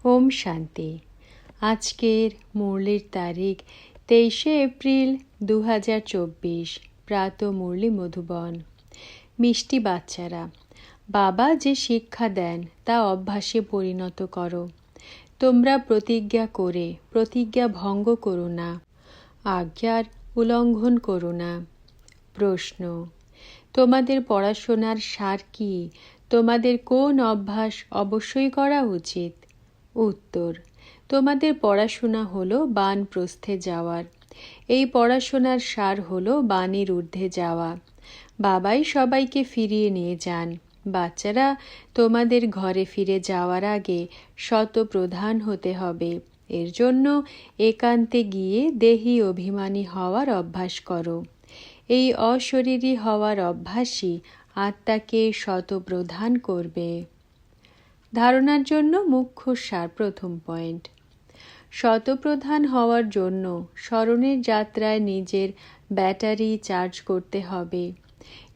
ওম শান্তি। আজকের মুরলির তারিখ 23শে এপ্রিল 2024। প্রাত মুরলি মধুবন। মিষ্টি বাচ্চারা, বাবা যে শিক্ষা দেন তা অভ্যাসে পরিণত করো। তোমরা প্রতিজ্ঞা করে প্রতিজ্ঞা ভঙ্গ করো না, আজ্ঞার উল্লঙ্ঘন করো না। প্রশ্ন: তোমাদের পড়াশোনার সার কি? তোমাদের কোন অভ্যাস অবশ্যই করা উচিত? উত্তর: তোমাদের পড়াশোনা হলো বানপ্রস্থে যাওয়ার। এই পড়াশোনার সার হলো বাণীর ঊর্ধ্বে যাওয়া। বাবাই সবাইকে ফিরিয়ে নিয়ে যান। বাচ্চারা, তোমাদের ঘরে ফিরে যাওয়ার আগে শতপ্রধান হতে হবে। এর জন্য একান্তে গিয়ে দেহী অভিমানী হওয়ার অভ্যাস করো। এই অশরীরী হওয়ার অভ্যাসই আত্মাকে শতপ্রধান করবে। ধারণার জন্য মুখ্য সার। প্রথম পয়েন্ট: শতপ্রধান হওয়ার জন্য স্মরণের যাত্রায় নিজের ব্যাটারি চার্জ করতে হবে,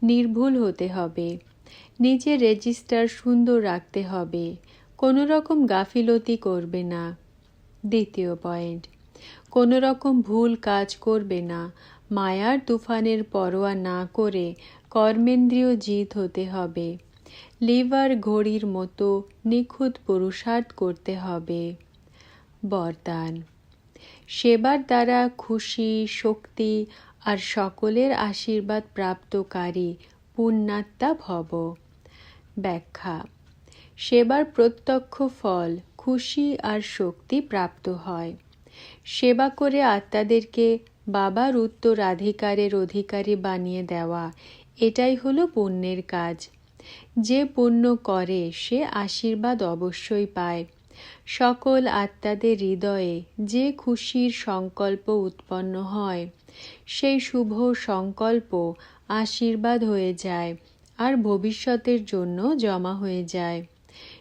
নির্ভুল হতে হবে, নিজের রেজিস্টার সুন্দর রাখতে হবে, কোনো রকম গাফিলতি করবে না। দ্বিতীয় পয়েন্ট: কোনো রকম ভুল কাজ করবে না। মায়ার তুফানের পরোয়া না করে কর্মেন্দ্রিয় জিত হতে হবে। লিভার ঘড়ির মতো নিখুঁত পুরুষার্থ করতে হবে। বরদান: সেবার দ্বারা খুশি, শক্তি আর সকলের আশীর্বাদ প্রাপ্তকারী পুণ্যাত্মা ভব। ব্যাখ্যা: সেবার প্রত্যক্ষ ফল খুশি আর শক্তি প্রাপ্ত হয়। সেবা করে আত্মাদেরকে বাবার উত্তরাধিকারের অধিকারী বানিয়ে দেওয়া, এটাই হলো পুণ্যের কাজ। যে পুণ্য করে সে আশীর্বাদ অবশ্যই পায়। সকল আত্মাদের হৃদয়ে যে খুশির সংকল্প উৎপন্ন হয়, সেই শুভ সংকল্প আশীর্বাদ হয়ে যায় আর ভবিষ্যতের জন্য জমা হয়ে যায়।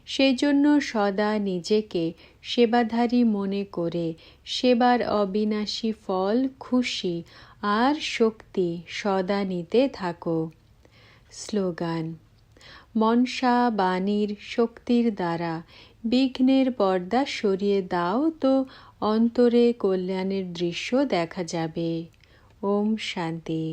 সেই জন্য সদা নিজেকে সেবাধারী মনে করে সেবার অবিনাশী ফল, খুশি আর শক্তি সদা নিতে থাকো। স্লোগান: মনসা বাণীর শক্তির দ্বারা বিঘ্নের পর্দা সরিয়ে দাও তো অন্তরে কল্যাণের দৃশ্য দেখা যাবে। ওম শান্তি।